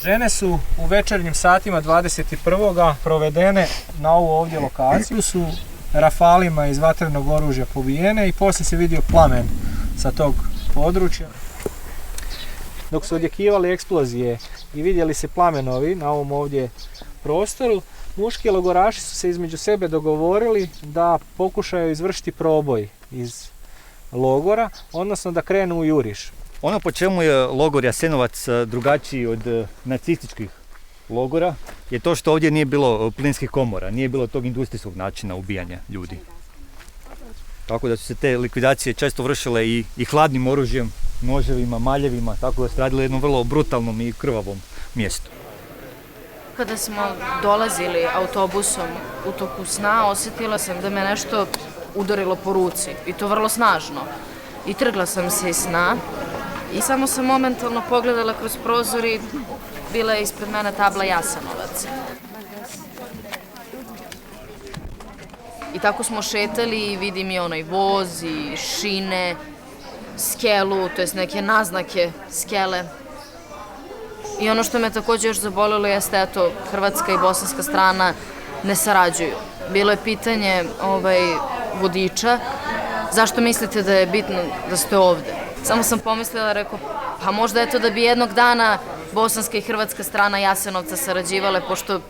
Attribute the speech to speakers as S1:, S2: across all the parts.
S1: Žene su u večernjim satima 21. provedene na ovu ovdje lokaciju, su rafalima iz vatrenog oružja pobijene i poslije se vidio plamen sa tog područja. Dok su odjekivali eksplozije i vidjeli se plamenovi na ovom ovdje prostoru, muški logoraši su se između sebe dogovorili da pokušaju izvršiti proboj iz logora, odnosno da krenu u juriš.
S2: Ono po čemu je logor Jasenovac drugačiji od nacističkih logora je to što ovdje nije bilo plinskih komora, nije bilo tog industrijskog načina ubijanja ljudi. Tako da su se te likvidacije često vršile i hladnim oružjem, noževima, maljevima, tako da su radili jednom vrlo brutalnom i krvavom mjestu.
S3: Kada smo dolazili autobusom u toku sna, osjetila sam da me nešto udarilo po ruci i to vrlo snažno. I trgla sam se iz sna i samo sam momentalno pogledala kroz prozor i bila je ispred mene tabla Jasenovac. I tako smo šetali i vidim i onaj voz i šine, skelu, to jest neke naznake skele. I ono što me također još zabolilo jeste, eto, hrvatska i bosanska strana ne sarađuju. Bilo je pitanje vodiča, zašto mislite da je bitno da ste ovdje? Samo sam pomislila, rekao, pa možda eto da bi jednog dana bosanska i hrvatska strana Jasenovca sarađivale, pošto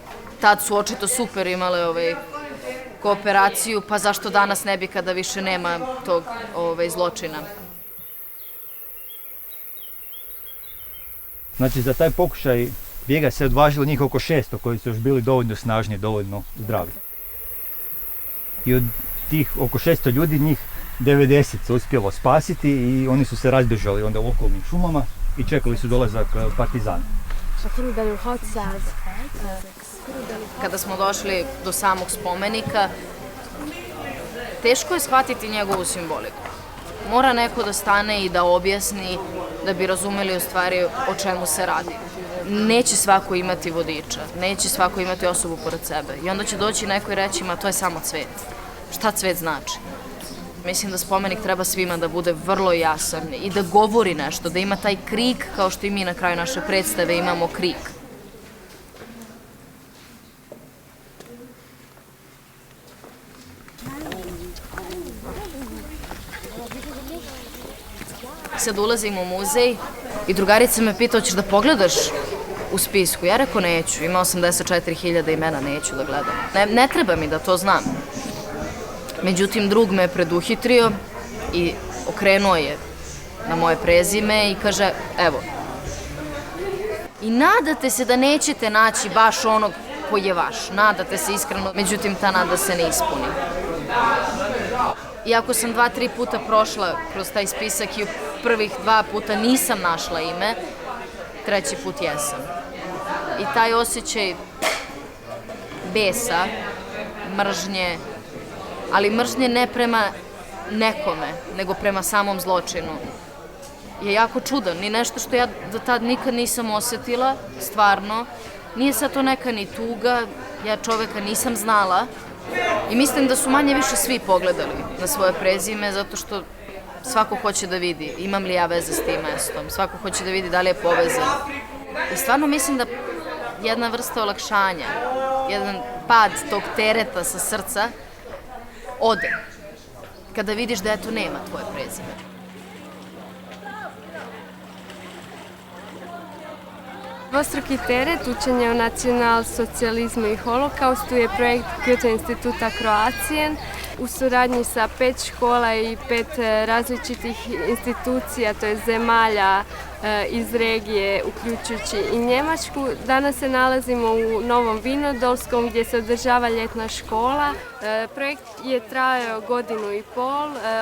S3: tad su očito super imale kooperaciju, pa zašto danas ne bi kada više nema tog zločina?
S2: Znači za taj pokušaj bijega se odvažilo njih oko 600 koji su još bili dovoljno snažni, dovoljno zdravi. I od tih oko 600 ljudi njih 90 se uspjelo spasiti i oni su se razbježali onda u okolnim šumama i čekali su dolazak partizana.
S3: Kada smo došli do samog spomenika, teško je shvatiti njegovu simboliku. Mora neko da stane i da objasni da bi razumeli u stvari o čemu se radi. Neće svako imati vodiča, neće svako imati osobu pored sebe. I onda će doći neko i reći, ma to je samo cvet. Šta cvet znači? Mislim da spomenik treba svima da bude vrlo jasan i da govori nešto, da ima taj krik kao što i mi na kraju naše predstave imamo krik. Sad ulazim u muzej i drugarica me pita, hoćeš da pogledaš u spisku? Ja rekao neću, ima 84.000 imena, neću da gledam. Ne treba mi da to znam. Međutim, drug me je preduhitrio i okrenuo je na moje prezime i kaže, evo. I nadate se da nećete naći baš onog koji je vaš. Nadate se iskreno, međutim ta nada se ne ispuni. Iako sam 2-3 puta prošla kroz taj spisak i u prvih 2 puta nisam našla ime, 3. put jesam. I taj osjećaj besa, mržnje, ali mržnje ne prema nekome, nego prema samom zločinu, je jako čudan i nešto što ja do tad nikad nisam osjetila, stvarno. Nije sad to neka ni tuga, ja čoveka nisam znala i mislim da su manje više svi pogledali na svoje prezime, zato što svako hoće da vidi imam li ja veze s tim mestom, svako hoće da vidi da li je povezan. I stvarno mislim da jedna vrsta olakšanja, jedan pad tog tereta sa srca ode kada vidiš da eto nema tvoje prezime.
S4: Dvostruki teret, učenje o nacionalsocijalizmu i holokaustu je projekt Goethe instituta Kroatien u suradnji sa 5 škola i 5 različitih institucija, to je zemalja iz regije, uključujući i Njemačku. Danas se nalazimo u Novom Vinodolskom gdje se održava ljetna škola. Projekt je trajao 1,5 godine.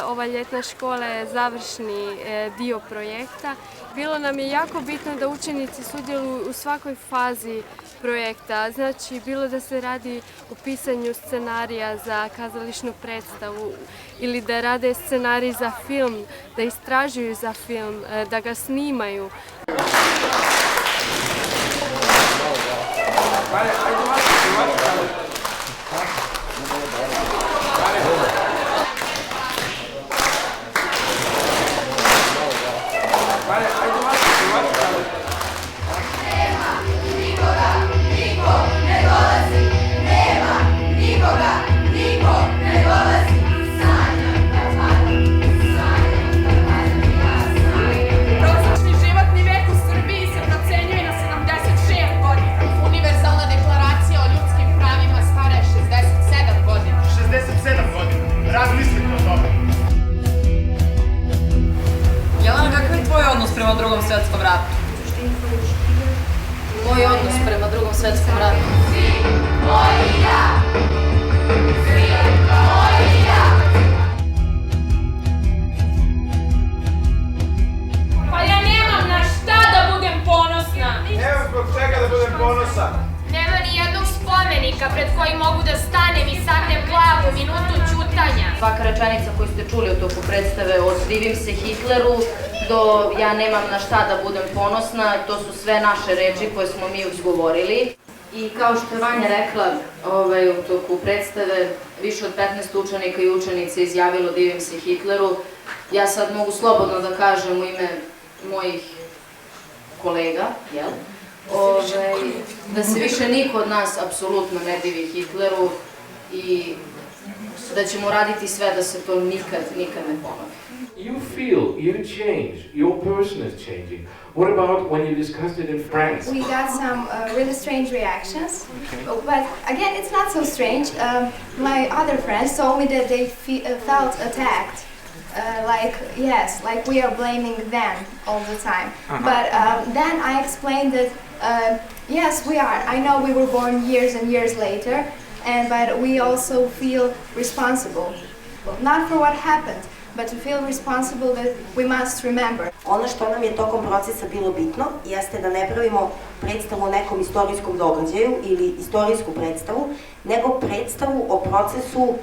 S4: Ova ljetna škola je završni dio projekta. Bilo nam je jako bitno da učenici sudjeluju u svakoj fazi projekta. Znači, bilo da se radi o pisanju scenarija za kazališnu predstavu ili da rade scenarij za film, da istražuju za film, da ga snimaju.
S3: svjetskom ratu.
S5: Pa ja nemam na šta da budem ponosna.
S1: Evo zbog čega da budem ponosan.
S5: Nema ni jednog spomenika pred kojim mogu da stanem i sagnem glavu minutu ćutanja.
S3: Svaka rečenica koju ste čuli u toku predstave od divim se Hitleru do ja nemam na šta da budem ponosna, to su sve naše reči koje smo mi izgovorili. I kao što je Vanja rekla u toku predstave, više od 15 učenika i učenica izjavilo divim se Hitleru. Ja sad mogu slobodno da kažem u ime mojih kolega, jel? Da se više niko od nas apsolutno ne divi Hitleru i da ćemo raditi sve da se to nikad ne ponovi.
S6: You feel you change, your person is changing. What about when you discussed it in France?
S7: We got some really strange reactions, but again, it's not so strange. My other friends told me that they felt attacked. Like we are blaming them all the time. But then I explained that yes, we are. I know we were born years and years later, but we also feel responsible, not for what happened, but to feel responsible that we must remember.
S8: Ono što nam je tokom procesa bilo bitno jeste da ne pravimo predstavu o nekom istorijskom događaju ili istorijsku predstavu, nego predstavu o procesu,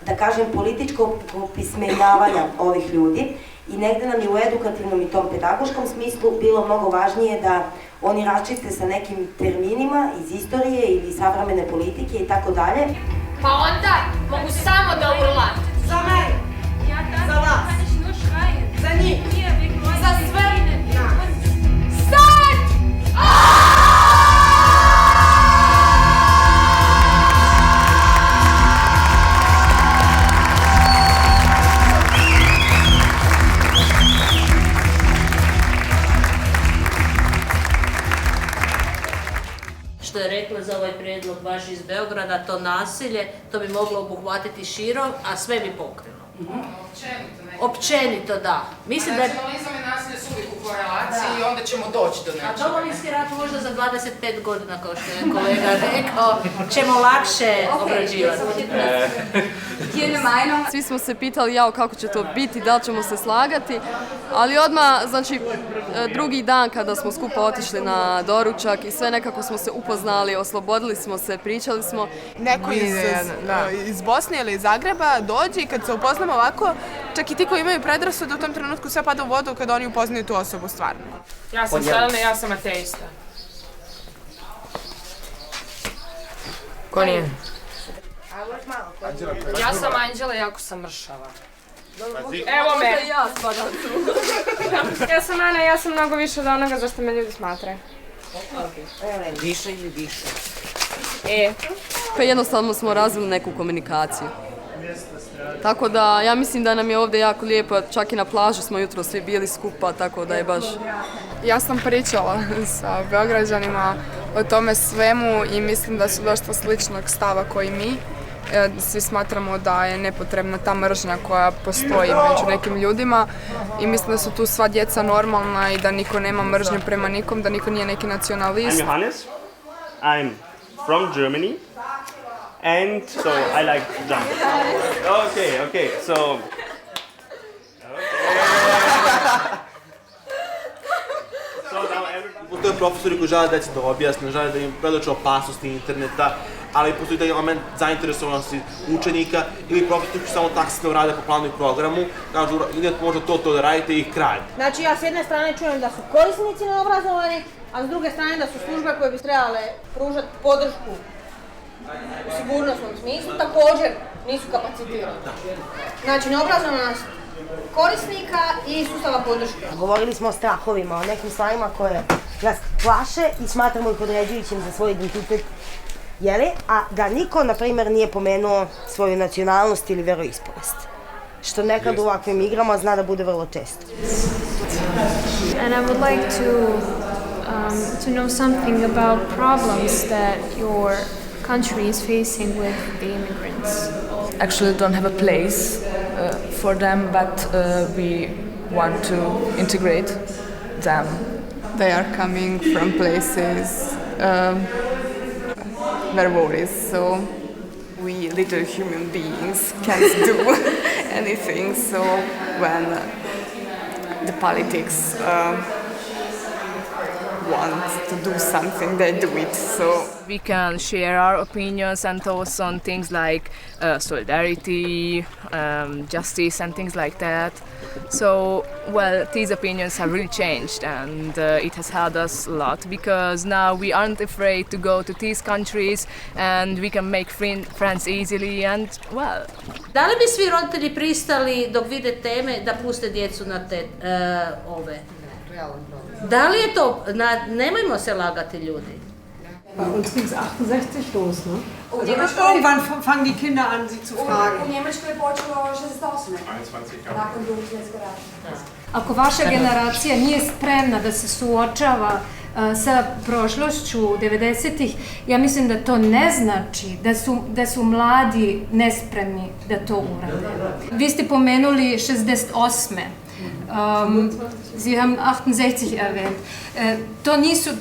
S8: da kažem, političkog opismenjavanja ovih ljudi i negde nam je u edukativnom i tom pedagoškom smislu bilo mnogo važnije da oni raščiste sa nekim terminima iz istorije ili savremene politike i tako dalje.
S5: Pa onda mogu samo da urlam.
S8: Za mene, za vas, za njih,
S5: Za sve nas. Sad!
S9: Što je rekla za ovaj prijedlog vaš iz Beograda, to nasilje, to bi moglo obuhvatiti širom, a sve bi pokrilo. Općenito, da. Mislim da je...
S10: Nacionalizam i nasilje su uvijek u korelaciji i onda ćemo doći do nečega.
S9: A Domovinski rat možda za 25 godina, kao što je kolega rekao, ćemo lakše obrađivati.
S4: Svi smo se pitali kako će to biti, da li ćemo se slagati, ali odmah, znači, drugi dan kada smo skupa otišli na doručak i sve nekako smo se upoznali, oslobodili smo se, pričali smo.
S10: Neko iz Bosne ili iz Zagreba dođe i kad se upoznamo ovako, čak i ti koji imaju predrasude u tom trenutku sve pada u vodu kada oni upoznaju tu osobu stvarno. Ja sam Selena, ja sam ateista. Ko nije? Ja sam Anđela, jako sam mršava. Evo me! Ja sam Ana, ja sam mnogo više od onoga za što me ljudi smatraju.
S9: Više ili više?
S4: Pa jednostavno smo razvili neku komunikaciju. Tako da ja mislim da nam je ovdje jako lijepo, čak i na plaži smo jutro svi bili skupa, tako da je baš...
S10: Ja sam pričala sa Beograđanima o tome svemu i mislim da su dosta sličnog stava koji mi. Svi smatramo da je nepotrebna ta mržnja koja postoji među nekim ljudima i mislim da su tu sva djeca normalna i da niko nema mržnje prema nikom, da niko nije neki nacionalist.
S11: I'm Johannes. I'm from Germany. And so I like jumping. Okay, so...
S12: Postoje profesori koji žele deci da objasne, žele da im predoče opasnosti interneta, ali postoji taj element zainteresovanosti učenika ili profesori koji samo taksitno rade po planu i programu, kažu idete možda to da radite i kraj.
S13: Znači ja s jedne strane čujem da su korisnici neobrazovani, a s druge strane da su službe koje bi trebale pružati podršku u sigurnosnom smislu također nisu kapacitirani. Znači neobrazovanost korisnika i sustava podrške.
S8: Govorili smo o strahovima, o nekim stvarima koje nas plaše i smatramo ih određujućim za svoj identitet, a da niko, na primjer, nije pomenuo svoju nacionalnost ili veroispovest. Što nekad u ovakvim igrama zna da bude vrlo često.
S14: And I would like to know something about problems that your country is facing with the immigrants.
S15: Actually don't have a place for them, but we want to integrate them.
S10: They are coming from places were worries, so we little human beings can't do anything. So when the politics want to do something, they do it. So
S15: we can share our opinions and thoughts on things like solidarity, justice and things like that. So, well, these opinions have really changed, and it has helped us a lot, because now we aren't afraid to go to these countries and we can make friends easily, and well.
S9: Da li bi svi roditelji pristali dok vide teme da puste djecu na te ove? Da li je to, nemojmo se lagati ljudi.
S13: Bei uns ging es 68 los, ne?
S16: Irgendwann fangen die Kinder an, sie zu fragen.
S7: U Njemačkoj je počelo 68. Nakon Drugog svjetskog rata.
S17: Ako vaša generacija nije spremna da se suočava sa prošlošću 90-ih, ja mislim da to ne znači da su mladi nespremni da to urade. Vi ste pomenuli 68. Sie haben 68 erwähnt.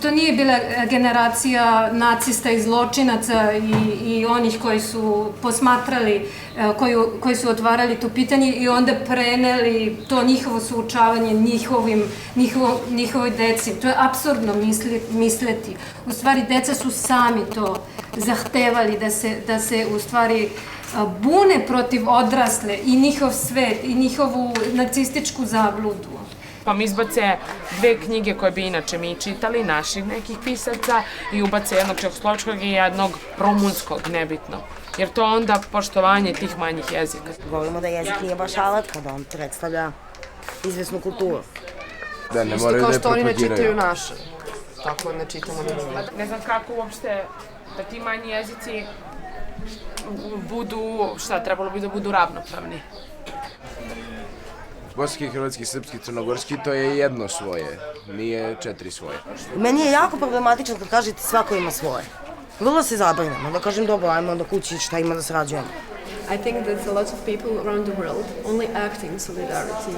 S17: To nije bila generacija nacista i zločinaca i onih koji su posmatrali, koji su otvarali to pitanje i onda preneli to njihovo suočavanje njihovoj deci. To je apsurdno misliti. U stvari, deca su sami to zahtevali da se u stvari bune protiv odrasle i njihov svet i njihovu nacističku zabludu.
S18: Pa mi izbace 2 knjige koje bi inače mi čitali, naših nekih pisaca, i ubace jednog čehoslovačkog i jednog rumunskog, nebitno. Jer to onda poštovanje tih manjih jezika.
S8: Govorimo da jezik nije baš alat kada on predstavlja izvesnu kulturu.
S19: Da ne moraju da je propagiraju. Isto kao što oni ne čitaju
S10: naše, tako ne čitamo ni mi.
S18: Ne znam kako uopšte da ti manji jezici budu, trebalo bi da budu ravnopravni.
S19: Bosanski, hrvatski, srpski, crnogorski, to je jedno svoje, nije 4 svoje.
S8: Meni je jako problematično kad kažete svako ima svoje. Vrlo se zabrinemo, da kažem dobro, ajmo da kući šta ima da srađujemo.
S20: I think that a lot of people around the world only act in solidarity.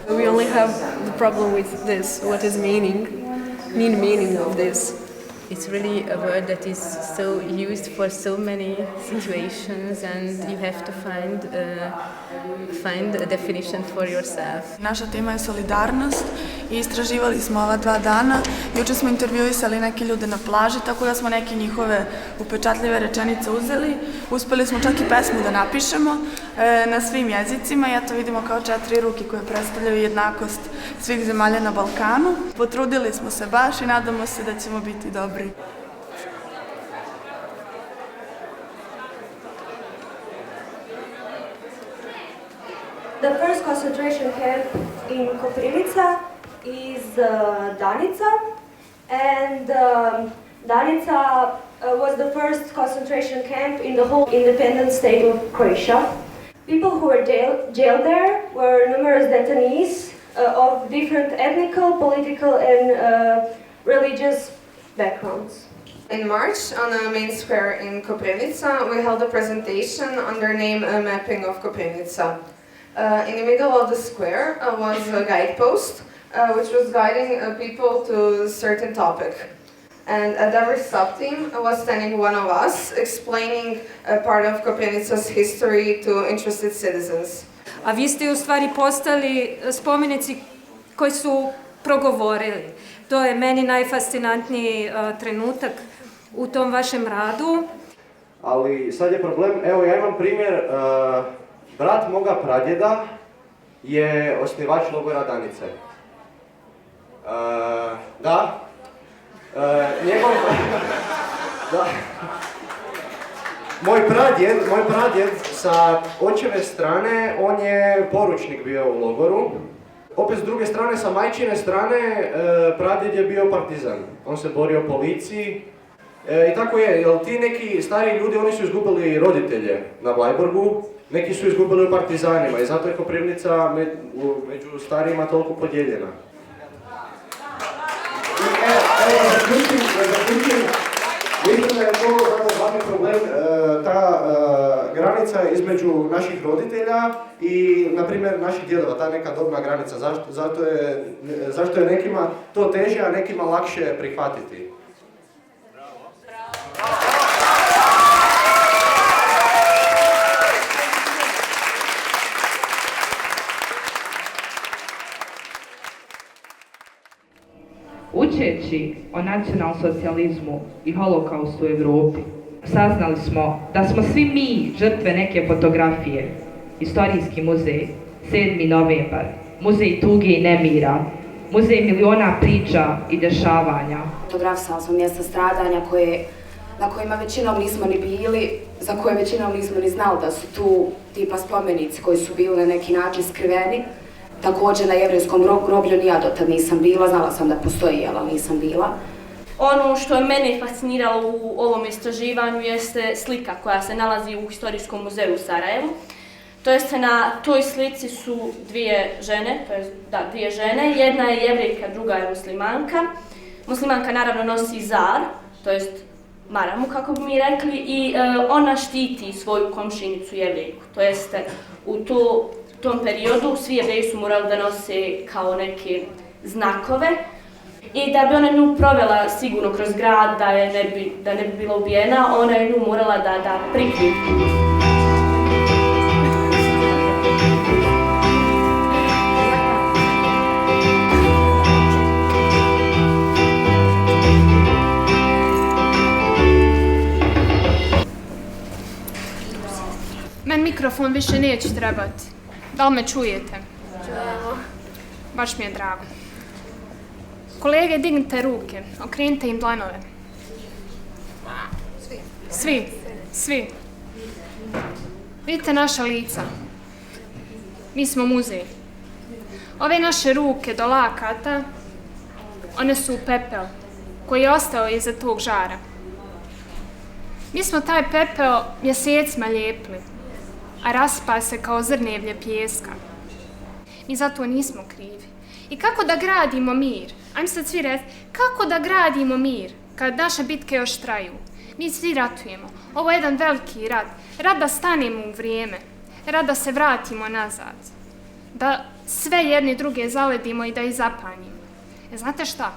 S20: We only have the problem with this, what is meaning of this.
S21: It's really a word that is so used for so many situations, and you have to find a definition for yourself.
S10: Naša tema je solidarnost i istraživali smo ova 2 dana. Juče smo intervjuisali neke ljude na plaži, tako da smo neke njihove upečatljive rečenice uzeli. Uspeli smo čak i pesmu da napišemo na svim jezicima. Ja to vidimo kao 4 ruke koje predstavljaju jednakost svih zemalja na Balkanu. Potrudili smo se baš i nadamo se da ćemo biti dobri.
S22: The first concentration camp in Koprivnica is Danica, and Danica was the first concentration camp in the whole independent state of Croatia. People who were jailed there were numerous detainees of different ethnical, political, and religious backgrounds.
S23: In March, on a main square in Koprivnica, we held a presentation under name Mapping of Koprivnica. In the middle of the square was a guidepost, which was guiding people to a certain topic. And at every sub-theme was standing one of us, explaining a part of Koprivnica's history to interested citizens.
S17: A vi ste u stvari postali spomenici koji su progovorili. To je meni najfascinantniji trenutak u tom vašem radu.
S24: Ali sad je problem, evo ja imam primjer, brat moga pradjeda je osnivač logora Danice. Da, njegov, da, moj pradjed sa očeve strane, on je poručnik bio u logoru. Opet s druge strane, sa majčine strane, pradjed je bio partizan. On se borio policiji. I tako je, jer ti neki stari ljudi, oni su izgubili roditelje na Bleiburgu, neki su izgubili u partizanima i zato je Koprivnica među starijima toliko podijeljena. Mislim da je to glavni problem, ta granica između naših roditelja i, na primjer, naših djedova, ta neka dobna granica. Zašto je nekima to teže, a nekima lakše prihvatiti? Bravo.
S1: učeći o nacionalsocijalizmu i holokaustu u Europi, saznali smo da smo svi mi žrtve neke fotografije. Istorijski muzej, 7. novembar, muzej tuge i nemira, muzej miliona priča i dešavanja.
S2: Fotografisala smo mjesta stradanja na kojima većinom nismo ni bili, za koje većinom nismo ni znali da su tu tipa spomenici koji su bili na neki način skriveni. Također na jevrejskom groblju ni ja dotad nisam bila, znala sam da postoji, ali nisam bila.
S3: Ono što je mene fasciniralo u ovom istraživanju jeste slika koja se nalazi u Historijskom muzeju u Sarajevu. To jest na toj slici su dvije žene, jedna je jevrejka, druga je muslimanka. Muslimanka naravno nosi zar, to jest maramu kako bi mi rekli, i ona štiti svoju komšinicu jevrejku. To jeste u tom periodu svi jevreji su morali da nose kao neke znakove i da bi ona nju provela sigurno kroz grad, da ne bi bila ubijena, ona je nju morala da prikrije.
S14: Men mikrofon više neće trebati. Da li me čujete?
S4: Čujemo.
S14: Baš mi je drago. Kolege, dignite ruke, okrenite im dlanove. Svi. Vidite naša lica. Mi smo muzej. Ove naše ruke do lakata, one su pepel koji je ostao iza tog žara. Mi smo taj pepeo mjesecima lijepili, a raspa se kao zrnevlje pijeska. Mi zato nismo krivi. I kako da gradimo mir? Ajmo sad svi reći, kako da gradimo mir kad naše bitke još traju? Mi svi ratujemo. Ovo je jedan veliki rat. Rat da stanemo u vrijeme. Rat da se vratimo nazad. Da sve jedni druge zaledimo i da ih zapanjimo. Znate šta?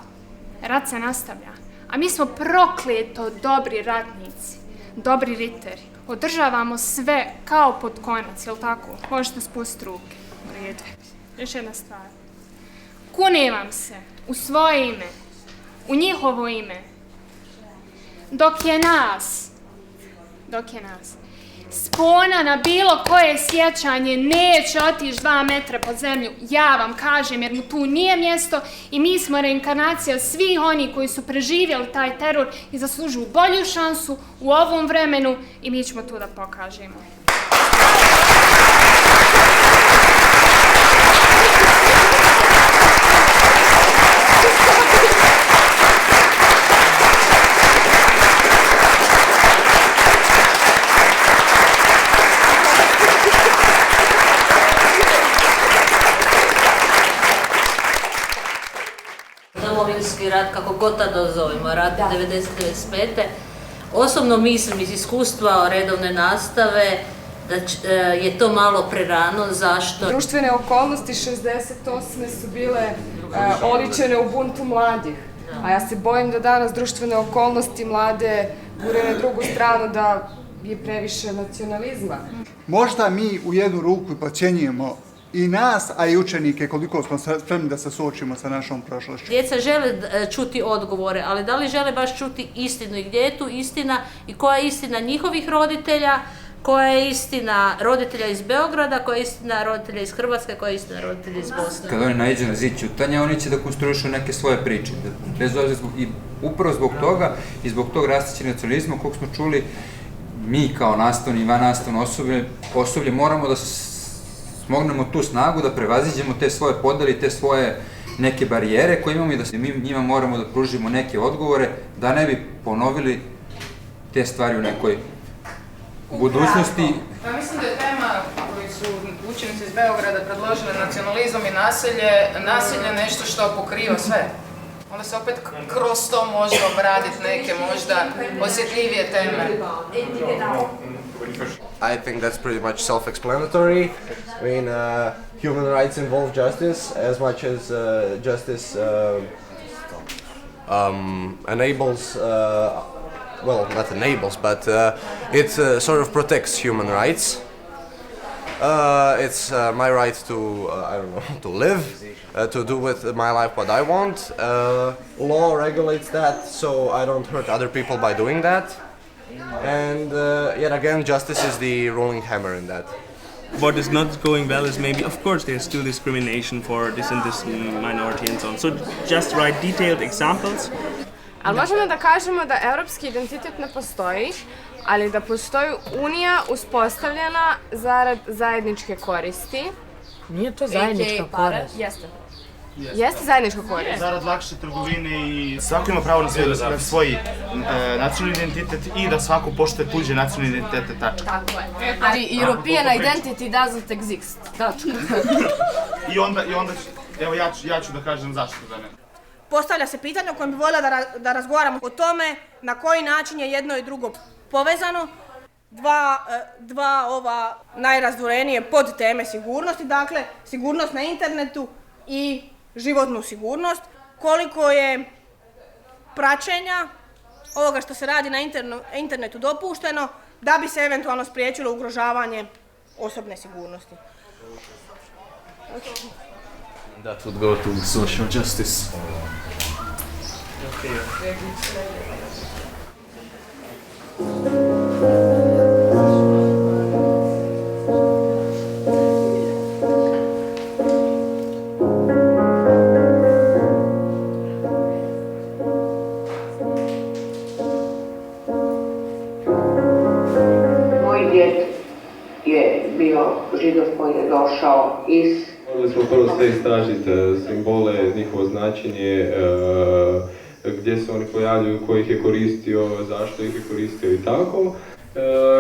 S14: Rat se nastavlja. A mi smo prokleto dobri ratnici. Dobri riteri. Održavamo sve kao pod konac, jel tako? Možete spustiti ruke. U redu. Još jedna stvar. Kunem vam se u svoje ime, u njihovo ime, dok je nas spona na bilo koje sjećanje neće otići 2 metra pod zemlju, ja vam kažem, jer mu tu nije mjesto i mi smo reinkarnacija svih onih koji su preživjeli taj teror i zaslužuju bolju šansu u ovom vremenu i mi ćemo tu da pokažemo.
S9: Domovinski rat, kako god da dozovemo, rat 90-95. Osobno mislim iz iskustva redovne nastave da je to malo prerano. Zašto?
S10: Društvene okolnosti 68. su bile oličene u buntu mladih. A ja se bojim da danas društvene okolnosti mlade gure na drugu stranu, da je previše nacionalizma.
S6: Možda mi u jednu ruku podcjenjujemo i nas, a i učenike, koliko smo spremni da se suočimo sa našom prošlošću.
S9: Djeca žele čuti odgovore, ali da li žele baš čuti istinu i gdje je tu istina i koja je istina njihovih roditelja, koja je istina roditelja iz Beograda, koja je istina roditelja iz Hrvatske, koja je istina roditelja iz Bosne.
S25: Kad oni naiđu na zid ćutanja, oni će da konstruišu neke svoje priče. Bez obzira, i upravo zbog toga i zbog tog rastućeg nacionalizma, kog smo čuli, mi kao nastavni i vannastavno osoblje moramo da smognemo tu snagu, da prevaziđemo te svoje podele i te svoje neke barijere koje imamo i da mi njima moramo da pružimo neke odgovore da ne bi ponovili te stvari u nekoj budućnosti.
S26: Ja mislim da je tema koju su učenici iz Beograda predložili, nacionalizam i nasilje nešto što pokriva sve. Onda se opet kroz to može obraditi neke možda osjetljivije teme.
S24: I think that's pretty much self-explanatory. I mean, human rights involve justice as much as justice enables, well, not enables, but it sort of protects human rights. It's my right to, I don't know, to live, to do with my life what I want. Law regulates that, so I don't hurt other people by doing that. And yet again, justice is the ruling hammer in that.
S5: What is not going well is maybe, of course, there's still discrimination for this and this minority and so on. So just write detailed examples.
S10: Ali možemo da kažemo da europski identitet ne postoji, ali da postoji unija uspostavljena zarad zajedničke koristi.
S11: Nije to zajednička korist.
S10: Jeste. Jeste zajednička korist.
S12: Zarad lakše trgovine i svako ima pravo na svoj nacionalni identitet i da svako poštuje tuđe nacionalne identitete, tačka.
S10: Tako je. Ali European identity doesn't exist, tačka.
S12: I onda, evo ja ću da kažem zašto da ne.
S13: Postavlja se pitanje o kojem bi voljela da razgovaramo o tome na koji način je jedno i drugo povezano. Dva ova najrazdvojenije podteme sigurnosti, dakle sigurnost na internetu i životnu sigurnost, koliko je praćenja ovoga što se radi na internetu dopušteno da bi se eventualno spriječilo ugrožavanje osobne sigurnosti.
S15: That would go to social justice.
S16: Židov koji je došao iz...
S27: Morali smo prvo sve istražiti simbole, njihovo značenje, gdje se oni pojavljuju, ko ih je koristio, zašto ih je koristio i tako.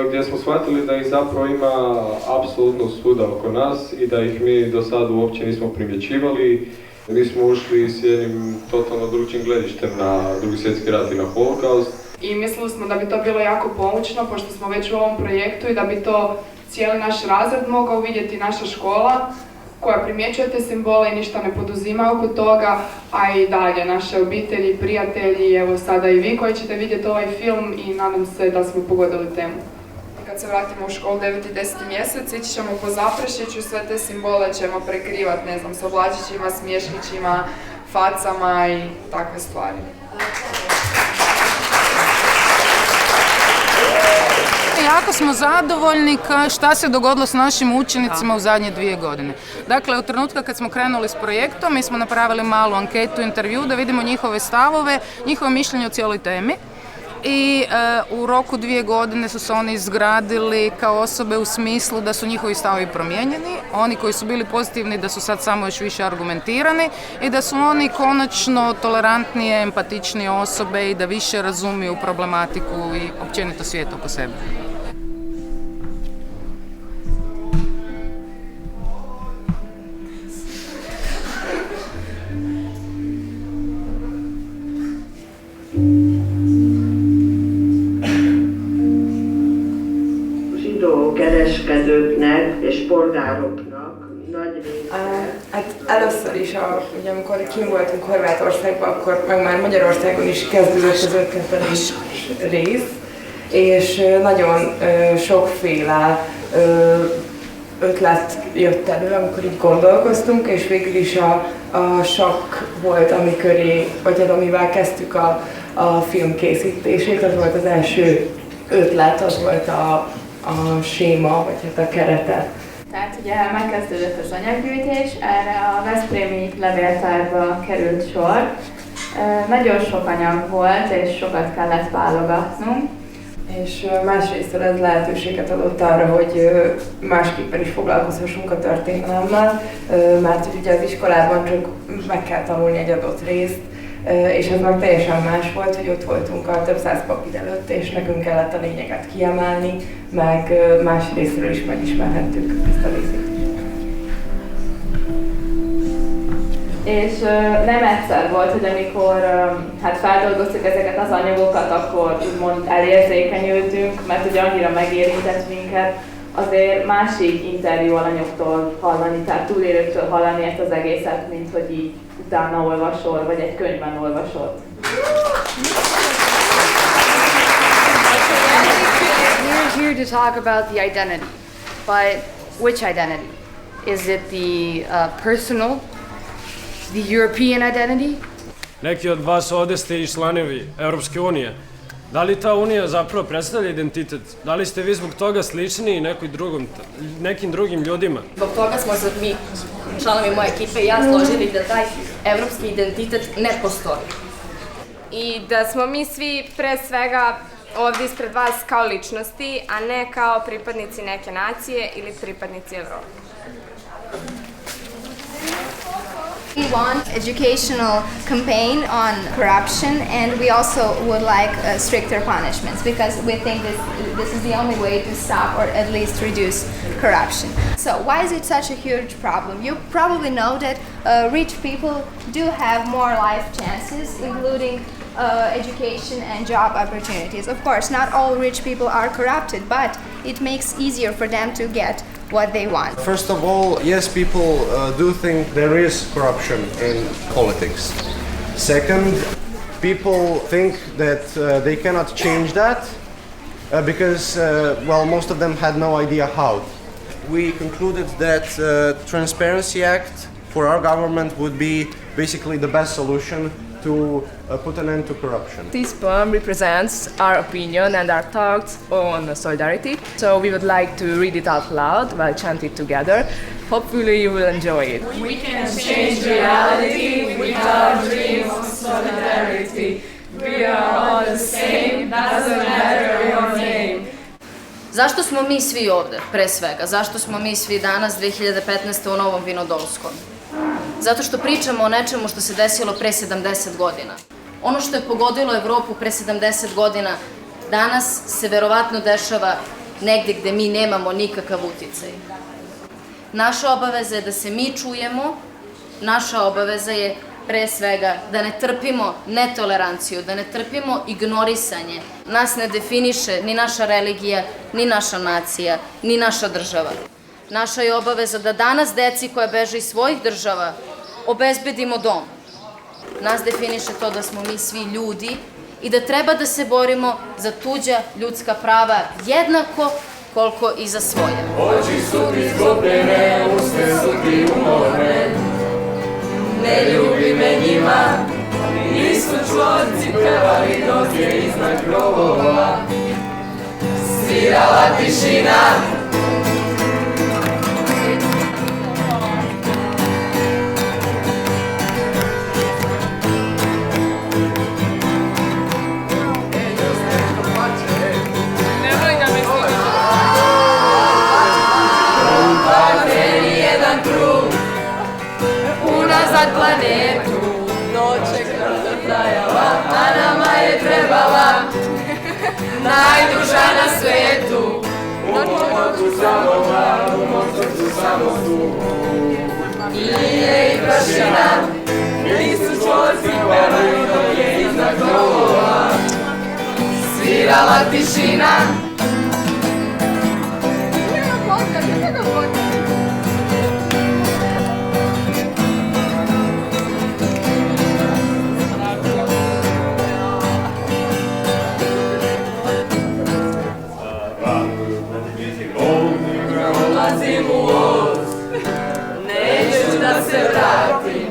S27: Gdje smo shvatili da ih zapravo ima apsolutno svuda oko nas i da ih mi do sada uopće nismo primjećivali. Mi smo ušli s jednim totalno drugčijim gledištem na Drugi svjetski rat i na Holokaust.
S28: I mislili smo da bi to bilo jako poučno, pošto smo već u ovom projektu i da bi to cijeli naš razred mogao vidjeti, naša škola koja primjećuje te simbole i ništa ne poduzima oko toga, a i dalje naše obitelji, prijatelji, evo sada i vi koji ćete vidjeti ovaj film i nadam se da smo pogodili temu. Kad se vratimo u školu 9. i 10. mjesec, ići ćemo po Zaprešiću, sve te simbole ćemo prekrivati, ne znam, s oblačićima, smješkićima, facama i takve stvari.
S29: Jako smo zadovoljni šta se dogodilo s našim učenicima u zadnje 2 godine. Dakle, od trenutka kad smo krenuli s projektom, mi smo napravili malu anketu, intervju, da vidimo njihove stavove, njihove mišljenje o cijeloj temi. I u roku 2 godine su se oni izgradili kao osobe u smislu da su njihovi stavovi promijenjeni, oni koji su bili pozitivni da su sad samo još više argumentirani i da su oni konačno tolerantnije, empatičnije osobe i da više razumiju problematiku i općenito svijet oko sebe.
S16: Kereskedőknek és polgároknak nagy része.
S23: Hát először is, ugye, amikor kim voltunk Horvátországban, akkor meg már Magyarországon is kezdődött az ötletelés rész, és nagyon sokféle ötlet jött elő, amikor így gondolkoztunk, és végül is a sakk volt, amivel kezdtük a film készítését, az volt az első ötlet, az volt a séma, vagy hát a kerete.
S30: Tehát ugye megkezdődött az anyaggyűjtés, erre a veszprémi levéltárba került sor. Nagyon sok anyag volt, és sokat kellett válogatnunk.
S23: És másrészt ez lehetőséget adott arra, hogy másképpen is foglalkozhassunk a történelemmel, mert ugye az iskolában csak meg kell tanulni egy adott részt, és ez meg teljesen más volt, hogy ott voltunk a több száz papír előtt, és nekünk kellett a lényeget kiemelni, meg más részről is megismerhettük ezt a részét.
S30: És nem egyszer volt, hogy amikor hát feldolgoztuk ezeket az anyagokat, akkor úgymond elérzékenyültünk, mert ugye annyira megérintett minket, azért másik interjú alanyoktól hallani, tehát túlélőktől hallani ezt az egészet, mint hogy így utána olvasol, vagy egy könyvben olvasol.
S31: We're here to talk about the identity, but
S1: Which identity? Is it the personal, the European identity?
S2: Neki od vas ovde ste i članovi Europske unije. Da li ta unija zapravo predstavlja identitet? Da li ste vi zbog toga slični nekim drugim ljudima?
S1: Zbog toga smo se mi, članovi moje ekipe i ja, složili da taj evropski identitet ne postoji.
S4: I da smo mi svi pre svega ovdje ispred vas kao ličnosti, a ne kao pripadnici neke nacije ili pripadnici Evrope.
S7: We want educational campaign on corruption, and we also would like stricter punishments because we think this is the only way to stop or at least reduce corruption. So why is it such a huge problem? You probably know that rich people do have more life chances, including education and job opportunities. Of course, not all rich people are corrupted, but it makes easier for them to get what they want.
S24: First of all, yes, people do think there is corruption in politics. Second, people think that they cannot change that because, well, most of them had no idea how. We concluded that Transparency Act for our government would be basically the best solution to put an end to corruption.
S8: This poem represents our opinion and our thoughts on solidarity, so we would like to read it out loud while chant it together. Hopefully you will enjoy it.
S17: We can change reality with our dreams of solidarity. We are all the same, doesn't matter your name.
S1: Zašto smo mi svi ovde, pre svega? Zašto smo mi svi danas, 2015. u Novom Vinodolskom? Zato što pričamo o nečemu što se desilo pre 70 godina. Ono što je pogodilo Evropu pre 70 godina, danas se verovatno dešava negde gde mi nemamo nikakav uticaj. Naša obaveza je da se mi čujemo, naša obaveza je pre svega da ne trpimo netoleranciju, da ne trpimo ignorisanje. Nas ne definiše ni naša religija, ni naša nacija, ni naša država. Naša je obaveza da danas deci koja beže iz svojih država obezbedimo dom. Nas definiše to da smo mi svi ljudi i da treba da se borimo za tuđa ljudska prava jednako koliko i za svoje.
S17: Oči su ti skopljene, uste su ti umorne, ne ljubi me njima, nisu čvorci pevali dok je iznad grobova svirala tišina. Unazad planetu, noće krvljala, a nama je trebala najduža na svetu. U mocu samo mar, u mocu samo tu. Nije i prašina, nisu čvorci pevali dok je iznad grobova svirala tišina. Ulazim u voz, neću da se vratim,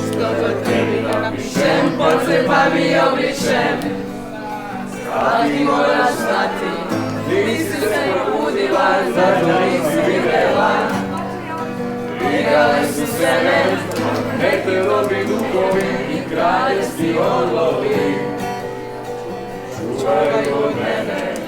S17: što to tebi napišem, potreba mi obrišem. Svaki moraš znati, nisi se probudila, zato nisi videla. Igrale su seme, neke dobri duhovi i kraljevski orlovi. Čuvaj od mene.